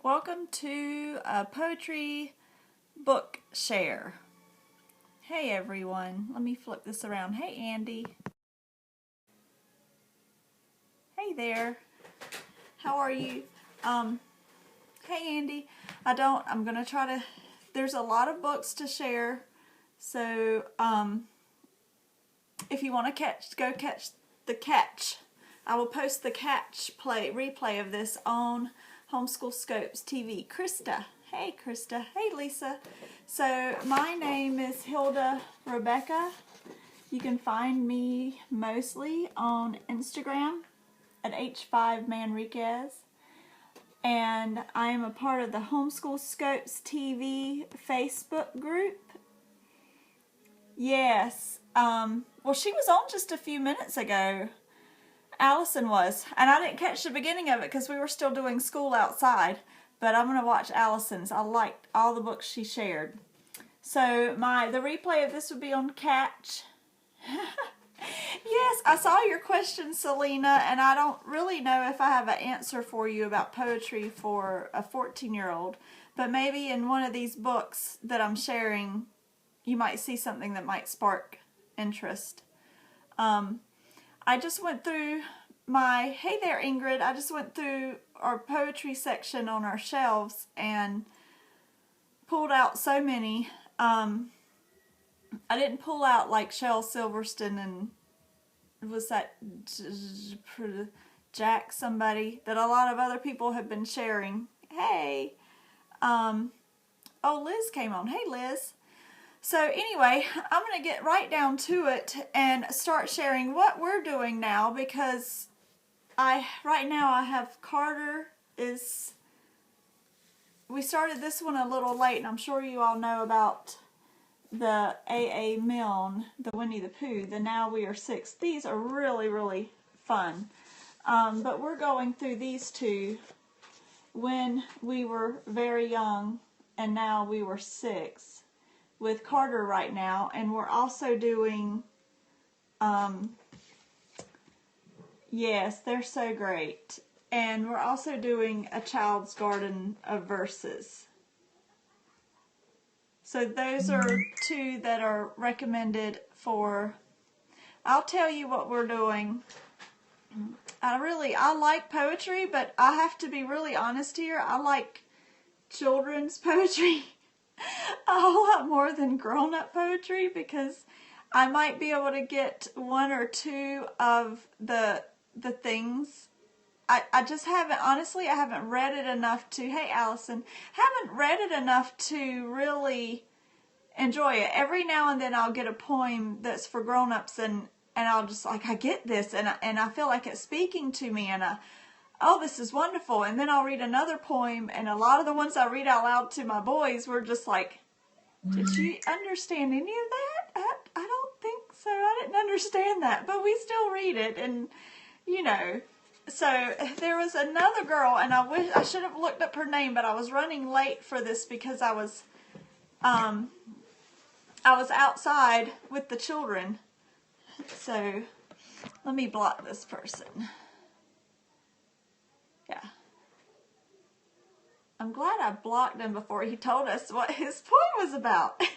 Welcome to a poetry book share. Hey everyone, let me flip this around. Hey Andy. Hey there. How are you? Hey Andy. I'm gonna try to, there's a lot of books to share, so if you want to go catch the catch. I will post the replay of this on Homeschool Scopes TV. Krista. Hey Krista. Hey Lisa. So my name is Hilda Rebecca. You can find me mostly on Instagram at H5Manriquez. And I am a part of the Homeschool Scopes TV Facebook group. Yes. Well, she was on just a few minutes ago. Allison was, and I didn't catch the beginning of it because we were still doing school outside, but I'm going to watch Allison's. I liked all the books she shared. So the replay of this would be on Catch. Yes, I saw your question, Selena, and I don't really know if I have an answer for you about poetry for a 14-year-old, but maybe in one of these books that I'm sharing, you might see something that might spark interest. I just went through hey there Ingrid, I just went through our poetry section on our shelves and pulled out so many. I didn't pull out like Shel Silverstein and was that Jack somebody that a lot of other people have been sharing. Hey, oh Liz came on. Hey Liz. So anyway, I'm going to get right down to it and start sharing what we're doing now, because right now I have Carter we started this one a little late, and I'm sure you all know about the A.A. Milne, the Winnie the Pooh, the Now We Are Six. These are really, really fun. But we're going through these two when we were very young and now we were 6. With Carter right now, and we're also doing, yes, they're so great, and we're also doing A Child's Garden of Verses. So those are two that are recommended for, I'll tell you what we're doing. I like poetry, but I have to be really honest here, I like children's poetry a whole lot more than grown-up poetry, because I might be able to get one or two of the things. I just haven't, honestly, I haven't read it enough to, hey Allison, haven't read it enough to really enjoy it. Every now and then I'll get a poem that's for grown-ups, and I'll just like, I get this, and I feel like it's speaking to me, and oh, this is wonderful. And then I'll read another poem, and a lot of the ones I read out loud to my boys were just like, did you understand any of that? I don't think so. I didn't understand that. But we still read it, and, you know. So there was another girl, and I should have looked up her name, but I was running late for this because I was outside with the children. So let me block this person. Yeah. I'm glad I blocked him before he told us what his poem was about. That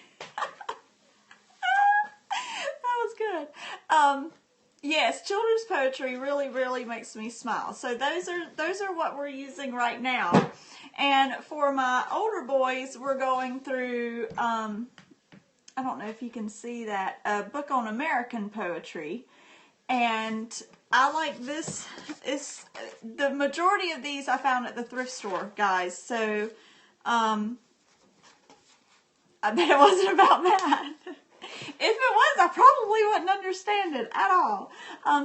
was good. Yes, children's poetry really, really makes me smile. So those are what we're using right now. And for my older boys, we're going through, I don't know if you can see that, a book on American poetry. And I like this. The majority of these I found at the thrift store, guys. So, I bet it wasn't about that. If it was, I probably wouldn't understand it at all.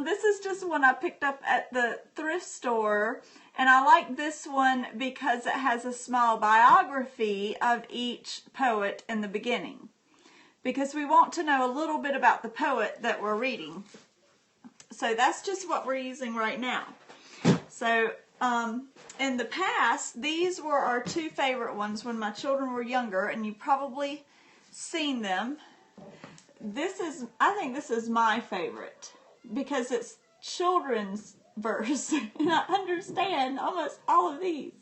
This is just one I picked up at the thrift store. And I like this one because it has a small biography of each poet in the beginning. Because we want to know a little bit about the poet that we're reading. So that's just what we're using right now. So in the past, these were our two favorite ones when my children were younger, and you've probably seen them. I think this is my favorite because it's children's verse, and I understand almost all of these.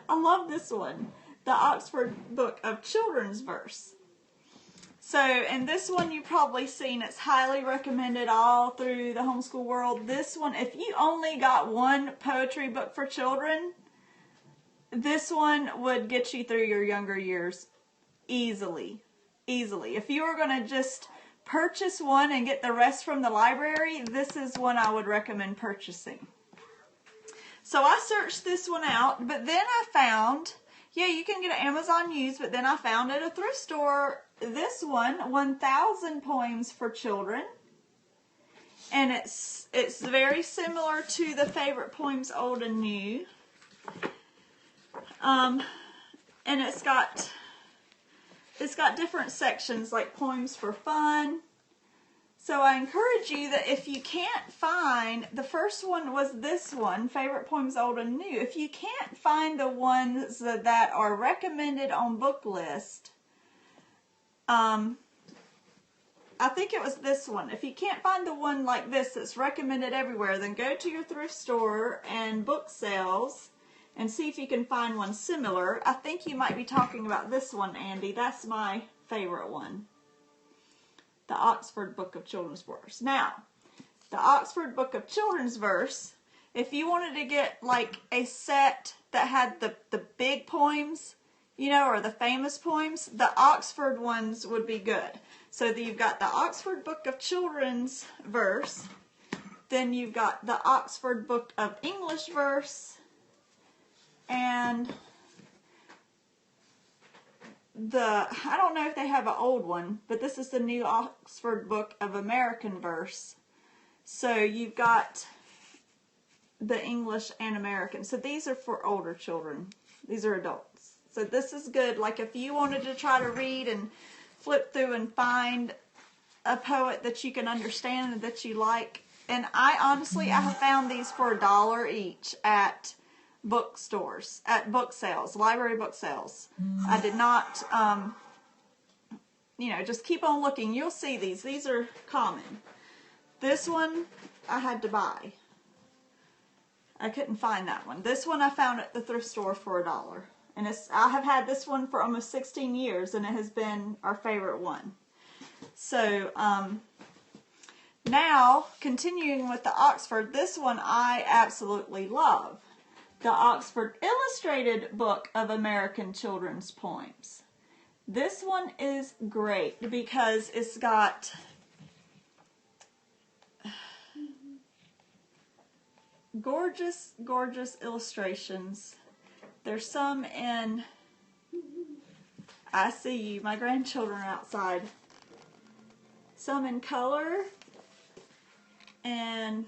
I love this one. The Oxford Book of Children's Verse. So, and this one you've probably seen, it's highly recommended all through the homeschool world. This one, if you only got one poetry book for children, this one would get you through your younger years easily. Easily. If you were going to just purchase one and get the rest from the library, this is one I would recommend purchasing. So I searched this one out, but then I found, yeah, you can get it Amazon used, but then I found at a thrift store this one, 1000 Poems for Children. And it's very similar to the Favorite Poems Old and New. And it's got different sections like Poems for Fun. So I encourage you that if you can't find, the first one was this one, Favorite Poems Old and New. If you can't find the ones that are recommended on book list, I think it was this one. If you can't find the one like this that's recommended everywhere, then go to your thrift store and book sales and see if you can find one similar. I think you might be talking about this one, Andy. That's my favorite one. The Oxford Book of Children's Verse. Now, the Oxford Book of Children's Verse, if you wanted to get like a set that had the big poems, you know, or the famous poems, the Oxford ones would be good. So you've got the Oxford Book of Children's Verse, then you've got the Oxford Book of English Verse, and I don't know if they have an old one, but this is the new Oxford Book of American Verse. So you've got the English and American. So these are for older children. These are adults. So this is good. Like if you wanted to try to read and flip through and find a poet that you can understand and that you like. And I have found these for $1 each at bookstores, at book sales, library book sales. I did not, just keep on looking. You'll see these. These are common. This one I had to buy. I couldn't find that one. This one I found at the thrift store for $1. And I have had this one for almost 16 years, and it has been our favorite one. So, now, continuing with the Oxford, this one I absolutely love. The Oxford Illustrated Book of American Children's Poems. This one is great because it's got gorgeous, gorgeous illustrations. There's some in, I see you, my grandchildren are outside. Some in color and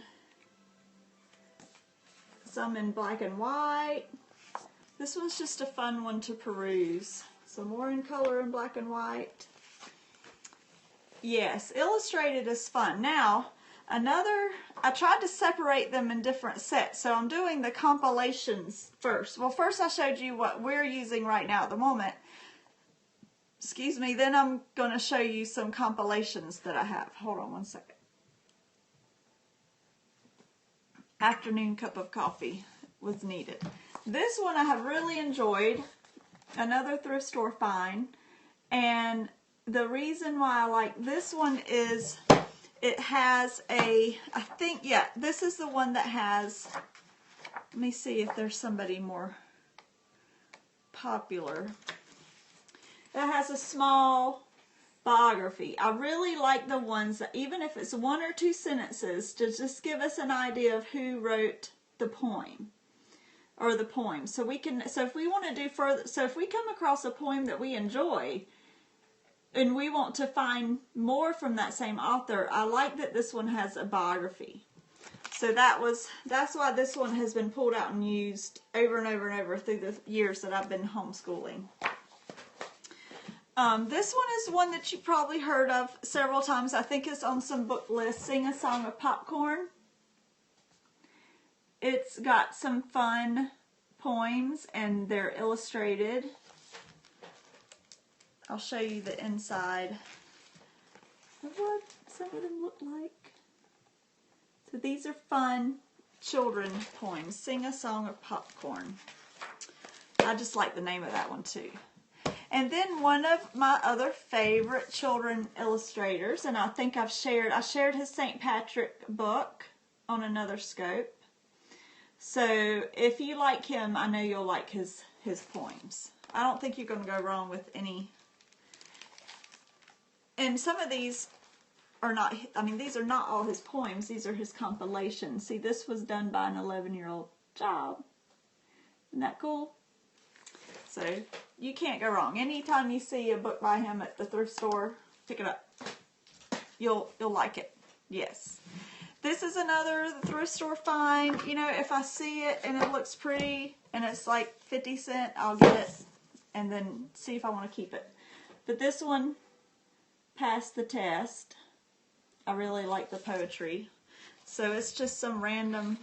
some in black and white. This one's just a fun one to peruse. Some more in color and black and white. Yes, illustrated is fun. Now, I tried to separate them in different sets, so I'm doing the compilations first. Well, first I showed you what we're using right now at the moment. Excuse me, then I'm going to show you some compilations that I have. Hold on one second. Afternoon cup of coffee was needed. This one I have really enjoyed. Another thrift store find. And the reason why I like this one is it has this is the one that has, let me see if there's somebody more popular. It has a small biography. I really like the ones that, even if it's 1 or 2 sentences, to just give us an idea of who wrote the poem or the poem. So if we want to do further, so if we come across a poem that we enjoy and we want to find more from that same author, I like that this one has a biography. So that's why this one has been pulled out and used over and over and over through the years that I've been homeschooling. This one is one that you probably heard of several times. I think it's on some book lists. Sing a Song of Popcorn. It's got some fun poems and they're illustrated. I'll show you the inside of what some of them look like. So these are fun children poems. Sing a Song of Popcorn. I just like the name of that one too. And then one of my other favorite children illustrators, and I think I shared his St. Patrick book on another scope. So if you like him, I know you'll like his poems. I don't think you're going to go wrong with any. And some of these are not, I mean, these are not all his poems. These are his compilations. See, this was done by an 11-year-old child. Isn't that cool? So you can't go wrong. Anytime you see a book by him at the thrift store, pick it up. You'll like it. Yes. This is another thrift store find. You know, if I see it and it looks pretty and it's like 50 cents, I'll get it and then see if I want to keep it. But this one passed the test. I really like the poetry. So it's just some random,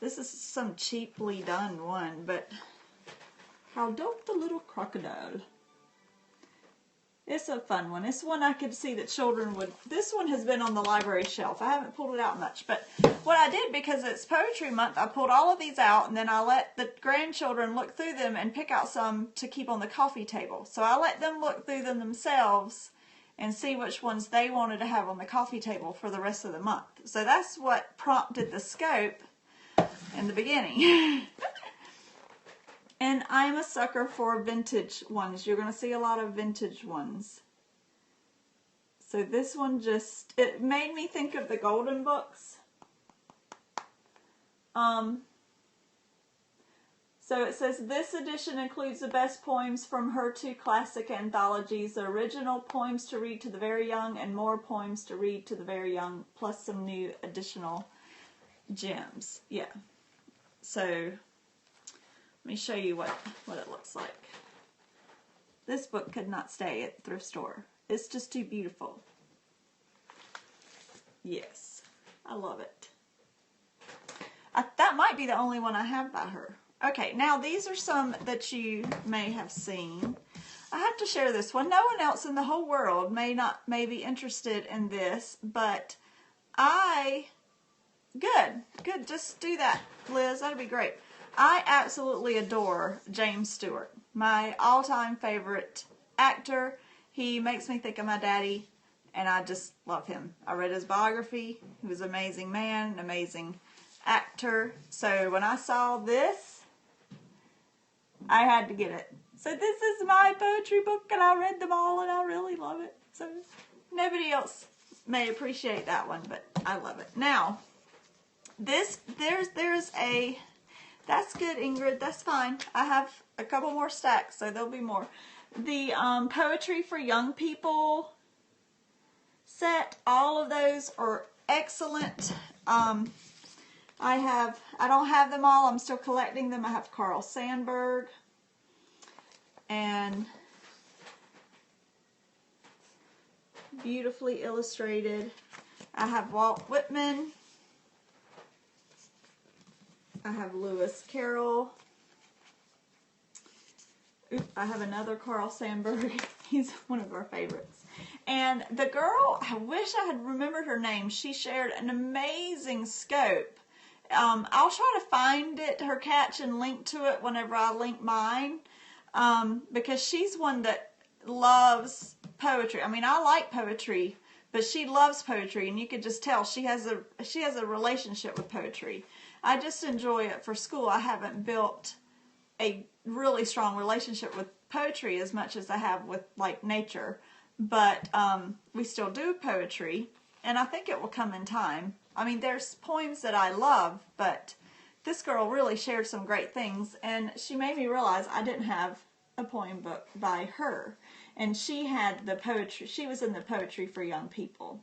this is some cheaply done one, but how dope the little crocodile. It's a fun one. It's one I could see that children would, this one has been on the library shelf. I haven't pulled it out much, but what I did, because it's Poetry Month, I pulled all of these out and then I let the grandchildren look through them and pick out some to keep on the coffee table. So I let them look through them themselves and see which ones they wanted to have on the coffee table for the rest of the month. So that's what prompted the scope in the beginning. And I'm a sucker for vintage ones. You're going to see a lot of vintage ones. So this one just, it made me think of the Golden Books. So it says, this edition includes the best poems from her 2 classic anthologies, the original poems to read to the very young and more poems to read to the very young, plus some new additional gems. Yeah. So let me show you what it looks like. This book could not stay at the thrift store. It's just too beautiful. Yes, I love it. That might be the only one I have by her. Okay, now these are some that you may have seen. I have to share this one. No one else in the whole world may be interested in this, but good, just do that, Liz, that'd be great. I absolutely adore James Stewart, my all-time favorite actor. He makes me think of my daddy, and I just love him. I read his biography. He was an amazing man, an amazing actor. So when I saw this, I had to get it. So this is my poetry book, and I read them all, and I really love it. So nobody else may appreciate that one, but I love it. Now, there's a, that's good, Ingrid, that's fine. I have a couple more stacks, so there'll be more. The Poetry for Young People set, all of those are excellent. I don't have them all. I'm still collecting them. I have Carl Sandburg and beautifully illustrated. I have Walt Whitman. I have Lewis Carroll. Oop, I have another Carl Sandburg. He's one of our favorites. And the girl, I wish I had remembered her name. She shared an amazing scope. I'll try to find it, her catch, and link to it whenever I link mine, because she's one that loves poetry. I mean, I like poetry, but she loves poetry, and you could just tell she has a relationship with poetry. I just enjoy it for school. I haven't built a really strong relationship with poetry as much as I have with, like, nature, but we still do poetry, and I think it will come in time. I mean, there's poems that I love, but this girl really shared some great things, and she made me realize I didn't have a poem book by her, and she had the poetry. She was in the Poetry for Young People.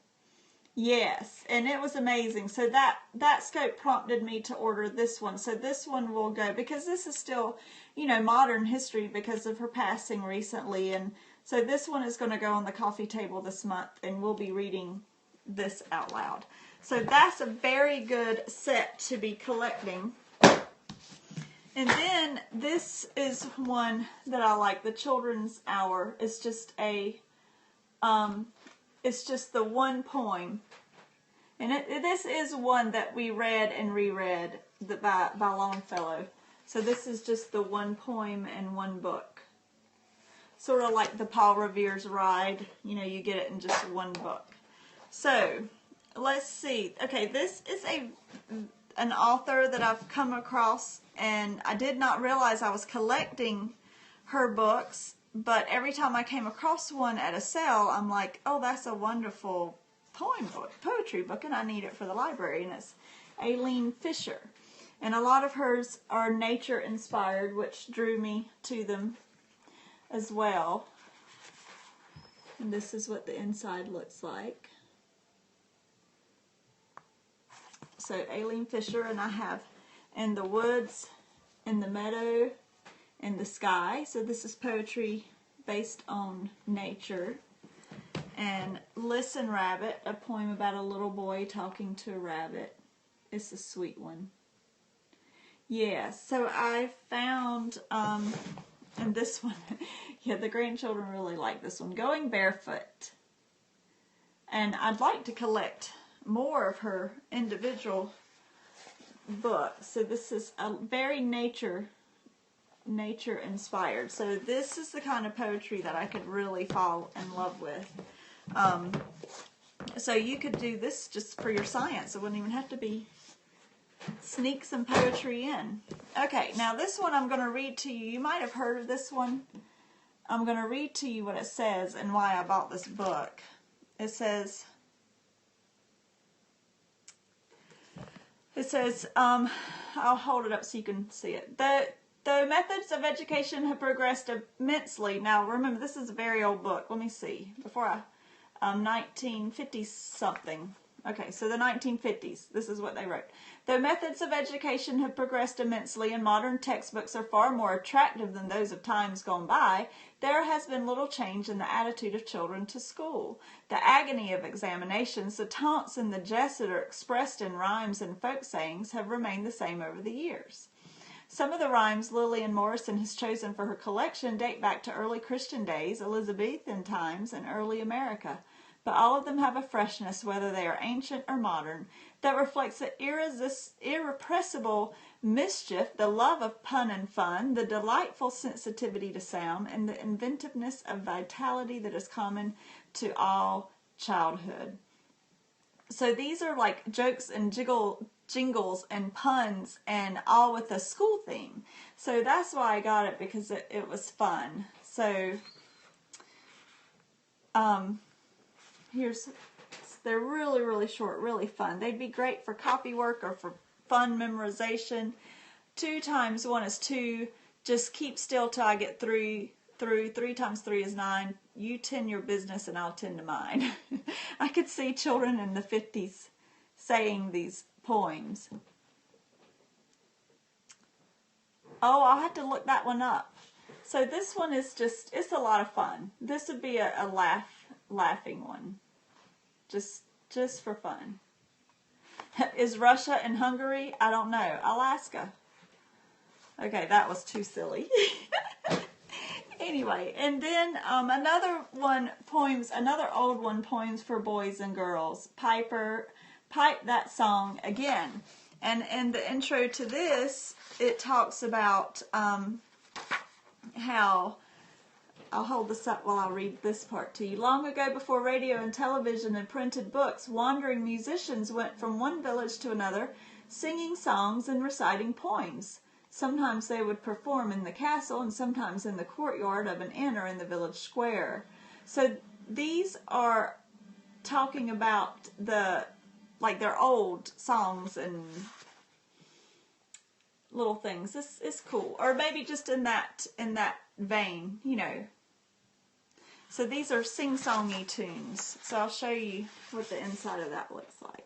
Yes, and it was amazing. So that scope prompted me to order this one. So this one will go, because this is still, you know, modern history because of her passing recently, and so this one is going to go on the coffee table this month, and we'll be reading this out loud. So that's a very good set to be collecting. And then this is one that I like, the Children's Hour. It's just it's just the one poem. And this is one that we read and reread by Longfellow. So this is just the one poem and one book. Sort of like the Paul Revere's Ride. You know, you get it in just one book. So, let's see. Okay, this is an author that I've come across, and I did not realize I was collecting her books, but every time I came across one at a sale, I'm like, oh, that's a wonderful poem book, poetry book, and I need it for the library, and it's Aileen Fisher. And a lot of hers are nature inspired, which drew me to them as well. And this is what the inside looks like. So Aileen Fisher, and I have In the Woods, In the Meadow, In the Sky. So this is poetry based on nature. And Listen Rabbit, a poem about a little boy talking to a rabbit. It's a sweet one. Yeah, so I found, and this one, yeah, the grandchildren really like this one, Going Barefoot. And I'd like to collect more of her individual books. So this is a very nature inspired. So this is the kind of poetry that I could really fall in love with. So you could do this just for your science. It wouldn't even have to be, sneak some poetry in. Okay, now this one I'm going to read to you. You might have heard of this one. I'm going to read to you what it says and why I bought this book. It says, I'll hold it up so you can see it. The methods of education have progressed immensely. Now, remember, this is a very old book. Let me see. Before 1950 something. Okay, so the 1950s. This is what they wrote. Though methods of education have progressed immensely and modern textbooks are far more attractive than those of times gone by, there has been little change in the attitude of children to school. The agony of examinations, the taunts and the jests that are expressed in rhymes and folk sayings have remained the same over the years. Some of the rhymes Lillian Morrison has chosen for her collection date back to early Christian days, Elizabethan times, and early America. But all of them have a freshness, whether they are ancient or modern, that reflects the irrepressible mischief, the love of pun and fun, the delightful sensitivity to sound, and the inventiveness of vitality that is common to all childhood. So these are like jokes and jingles and puns, and all with a school theme. So that's why I got it, because it was fun. So, they're really, really short, really fun. They'd be great for copy work or for fun memorization. 2 times 1 is 2. Just keep still till I get 3 through. 3 times 3 is 9. You tend your business and I'll tend to mine. I could see children in the 50s saying these poems. Oh, I'll have to look that one up. So this one is just, it's a lot of fun. This would be a laughing one. Just for fun. Is Russia and Hungary? I don't know. Alaska. Okay, that was too silly. Anyway, and then another old one, Poems for Boys and Girls. Piper, Pipe That Song Again. And in the intro to this, it talks about how, I'll hold this up while I read this part to you. Long ago, before radio and television and printed books, wandering musicians went from one village to another, singing songs and reciting poems. Sometimes they would perform in the castle, and sometimes in the courtyard of an inn or in the village square. So these are talking about their old songs and little things. This is cool. Or maybe just in that vein, you know. So these are sing-songy tunes. So I'll show you what the inside of that looks like.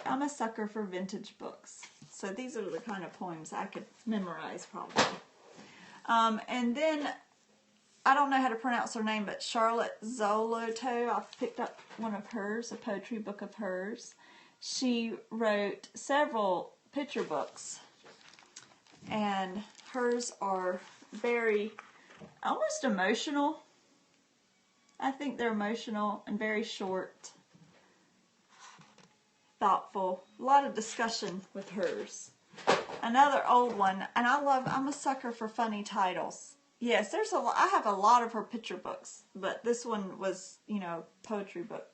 I'm a sucker for vintage books. So these are the kind of poems I could memorize probably. And then, I don't know how to pronounce her name, but Charlotte Zoloto, I picked up one of hers, a poetry book of hers. She wrote several picture books, and hers are very, almost emotional. I think they're emotional and very short. thoughtful. A lot of discussion with hers. Another old one, and I'm a sucker for funny titles. Yes, I have a lot of her picture books, but this one was, poetry book.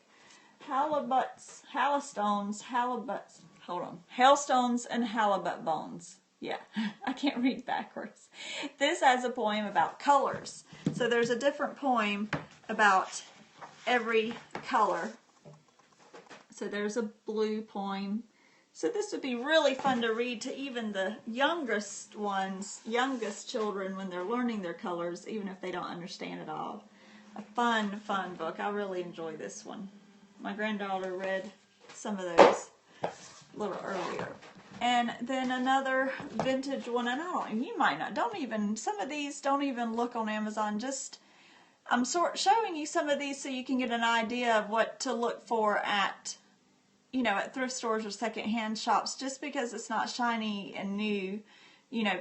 Hailstones and halibut bones. Yeah, I can't read backwards. This has a poem about colors. So there's a different poem about every color. So there's a blue poem. So this would be really fun to read to even the youngest children when they're learning their colors, even if they don't understand it all. A fun book. I really enjoy this one. My granddaughter read some of those a little earlier. And then another vintage one, and some of these don't even look on Amazon. I'm showing you some of these so you can get an idea of what to look for at thrift stores or secondhand shops. Just because it's not shiny and new,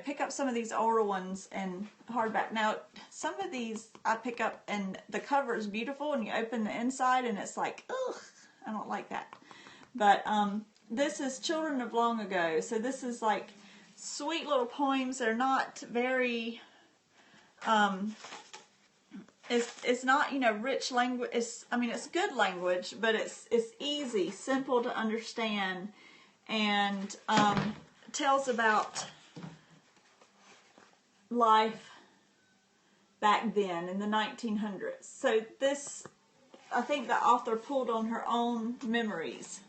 pick up some of these older ones and hardback. Now, some of these I pick up and the cover is beautiful and you open the inside and it's like, ugh, I don't like that. But this is Children of Long Ago. So this is like sweet little poems. They're not very, it's not, rich language. It's good language, but it's easy, simple to understand, and tells about life back then in the 1900s. So this, I think the author pulled on her own memories.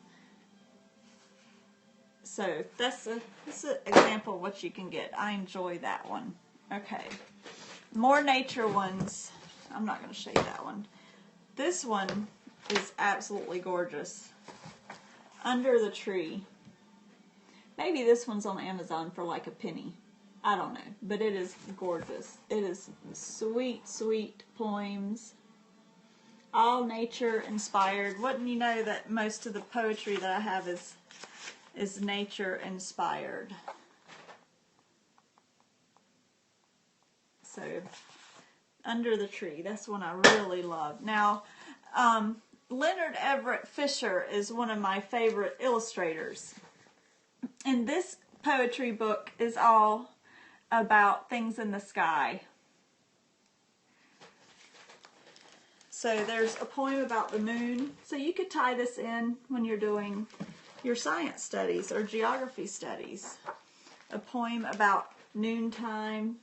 So that's an example of what you can get. I enjoy that one. Okay. More nature ones. I'm not going to show you that one. This one is absolutely gorgeous. Under the Tree. Maybe this one's on Amazon for like a penny. I don't know. But it is gorgeous. It is sweet, sweet poems. All nature inspired. Wouldn't you know that most of the poetry that I have is nature inspired. So, Under the Tree, that's one I really love. Now, Leonard Everett Fisher is one of my favorite illustrators. And this poetry book is all about things in the sky. So there's a poem about the moon. So you could tie this in when you're doing your science studies or geography studies. A poem about noontime.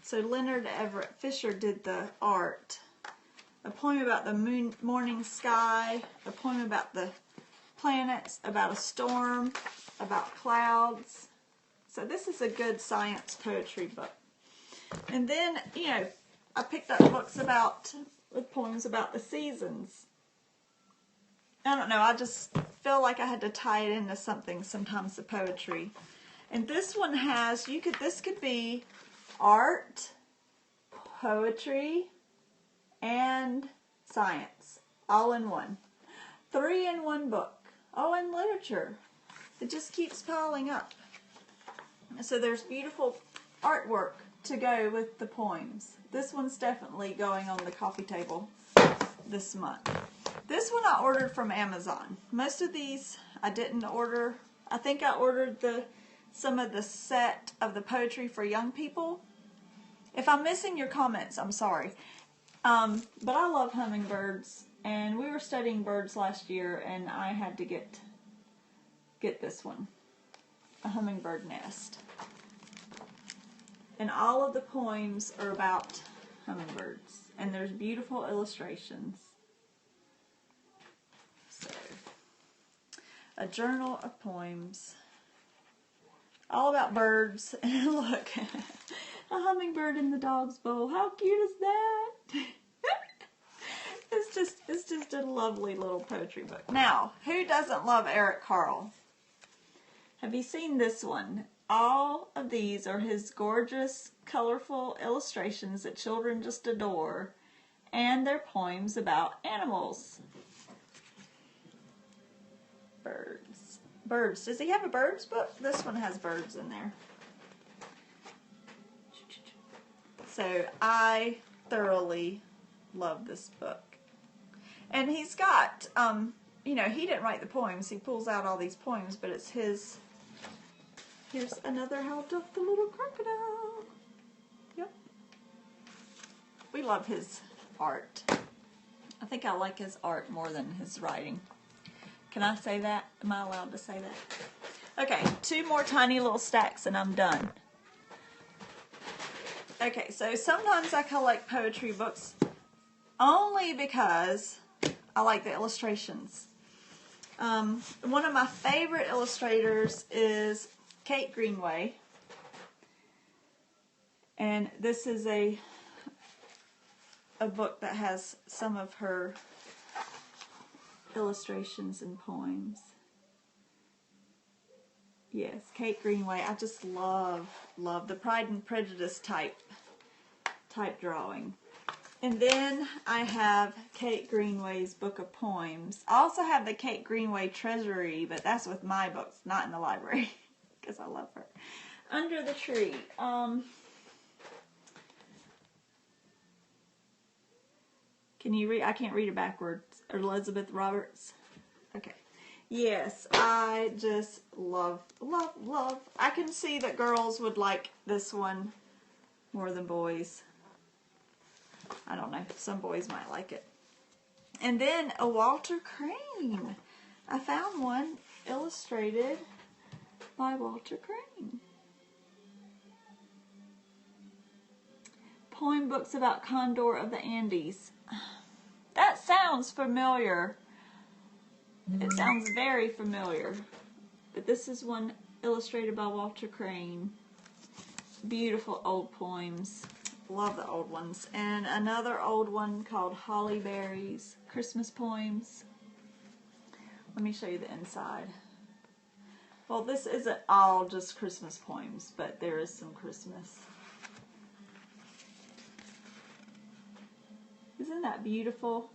So Leonard Everett Fisher did the art. A poem about the morning sky. A poem about the planets, about a storm, about clouds. So this is a good science poetry book. And then, I picked up books with poems about the seasons. I don't know, I just feel like I had to tie it into something sometimes, the poetry. And this one has, this could be art, poetry, and science, all in one. 3 in one book. Oh, and literature. It just keeps piling up. So there's beautiful artwork to go with the poems. This one's definitely going on the coffee table this month. This one I ordered from Amazon. Most of these I didn't order. I think I ordered some of the set of the poetry for young people. If I'm missing your comments, I'm sorry. But I love hummingbirds, and we were studying birds last year, and I had to get this one, a hummingbird nest. And all of the poems are about hummingbirds, and there's beautiful illustrations. So, a journal of poems, all about birds. And look, a hummingbird in the dog's bowl. How cute is that? It's just a lovely little poetry book. Now, who doesn't love Eric Carle? Have you seen this one? All of these are his gorgeous, colorful illustrations that children just adore, and they're poems about animals. Birds. Birds. Does he have a birds book? This one has birds in there. So I thoroughly love this book. And he's got, you know, he didn't write the poems. He pulls out all these poems, but it's his. Here's another How Doth the Little Crocodile. Yep. We love his art. I think I like his art more than his writing. Can I say that? Am I allowed to say that? Okay, 2 more tiny little stacks and I'm done. Okay, so sometimes I collect poetry books only because I like the illustrations. One of my favorite illustrators is Kate Greenway. And this is a book that has some of her illustrations and poems. Yes, Kate Greenway. I just love the Pride and Prejudice type drawing. And then I have Kate Greenway's book of poems. I also have the Kate Greenway Treasury, but that's with my books, not in the library, because I love her. Under the Tree. Can you read? I can't read it backwards. Elizabeth Roberts. Okay. Yes, I just love. I can see that girls would like this one more than boys. I don't know. Some boys might like it. And then a Walter Crane. I found one illustrated by Walter Crane. Poem books about Condor of the Andes. That sounds familiar. It sounds very familiar. But this is one illustrated by Walter Crane. Beautiful old poems. Love the old ones. And another old one called Holly Berries, Christmas Poems. Let me show you the inside. Well, this isn't all just Christmas poems, but there is some Christmas. Isn't that beautiful?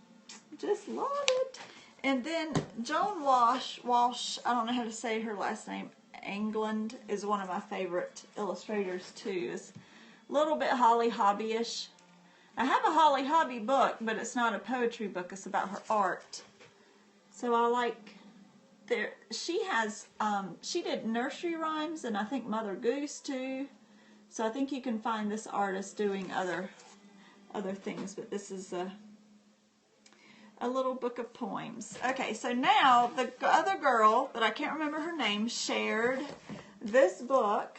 Just love it. And then Joan Walsh, I don't know how to say her last name, England, is one of my favorite illustrators too. It's a little bit Holly Hobby-ish. I have a Holly Hobby book, but it's not a poetry book. It's about her art. So I like, she did nursery rhymes and I think Mother Goose too. So I think you can find this artist doing other things, but this is a little book of poems. Okay, so now the other girl that I can't remember her name shared this book,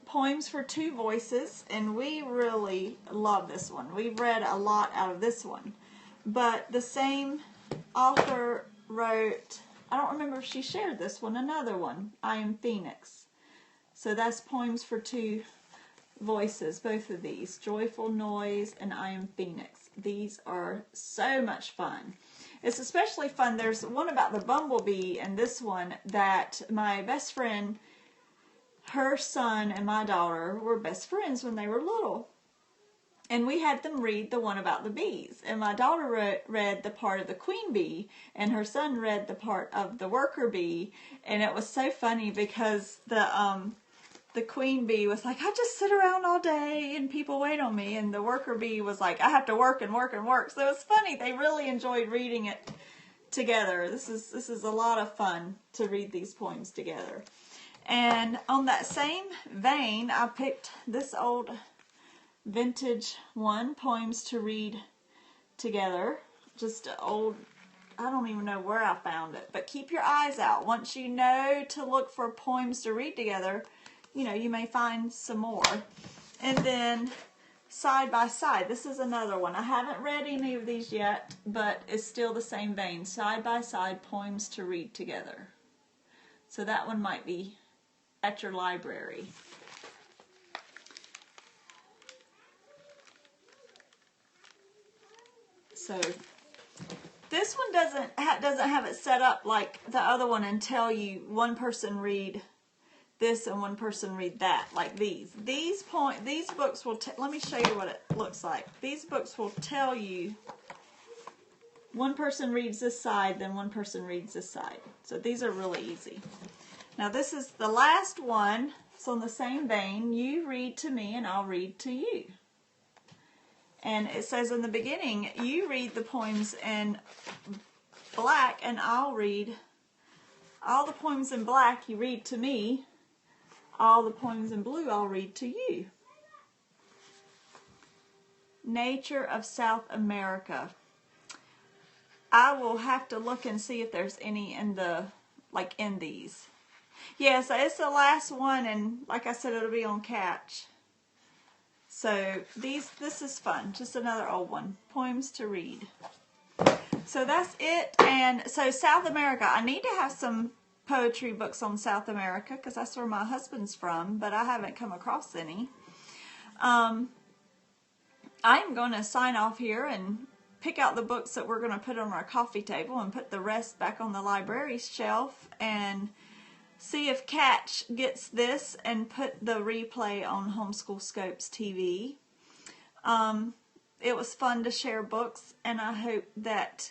Poems for Two Voices, and we really love this one. We've read a lot out of this one, but the same author wrote, I don't remember if she shared this one, another one, I Am Phoenix. So that's Poems for Two Voices, both of these, Joyful Noise and I Am Phoenix. These are so much fun. It's especially fun. There's one about the bumblebee and this one that my best friend, her son and my daughter were best friends when they were little. And we had them read the one about the bees. And my daughter read the part of the queen bee and her son read the part of the worker bee. And it was so funny because the queen bee was like, I just sit around all day and people wait on me. And the worker bee was like, I have to work and work and work. So it was funny. They really enjoyed reading it together. This is a lot of fun to read these poems together. And on that same vein, I picked this old vintage one, Poems to Read Together. Just old, I don't even know where I found it. But keep your eyes out. Once you know to look for poems to read together, you know, you may find some more. And then Side by Side. This is another one. I haven't read any of these yet, but it's still the same vein. Side by Side, Poems to Read Together. So that one might be at your library. So this one doesn't have it set up like the other one and tell you one person read this and one person read that, like these. These books will, let me show you what it looks like. These books will tell you one person reads this side, then one person reads this side. So these are really easy. Now this is the last one. It's on the same vein. You read to me and I'll read to you. And it says in the beginning, you read the poems in black, and I'll read all the poems in black you read to me. All the poems in blue I'll read to you. Nature of South America. I will have to look and see if there's any in the, like in these. Yeah, so it's the last one, and like I said, it'll be on Catch. So this is fun. Just another old one. Poems to read. So that's it. And so South America, I need to have some poetry books on South America because that's where my husband's from, but I haven't come across any. I'm going to sign off here and pick out the books that we're going to put on our coffee table and put the rest back on the library shelf and see if Catch gets this and put the replay on Homeschool Scopes TV. It was fun to share books, and I hope that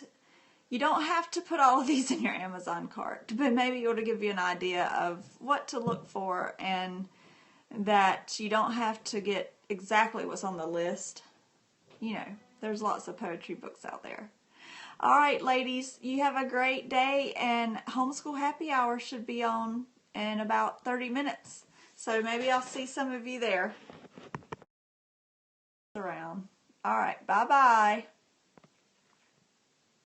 you don't have to put all of these in your Amazon cart, but maybe it'll give you an idea of what to look for and that you don't have to get exactly what's on the list. You know, there's lots of poetry books out there. All right, ladies, you have a great day, and Homeschool Happy Hour should be on in about 30 minutes. So maybe I'll see some of you there. Around. All right, bye-bye.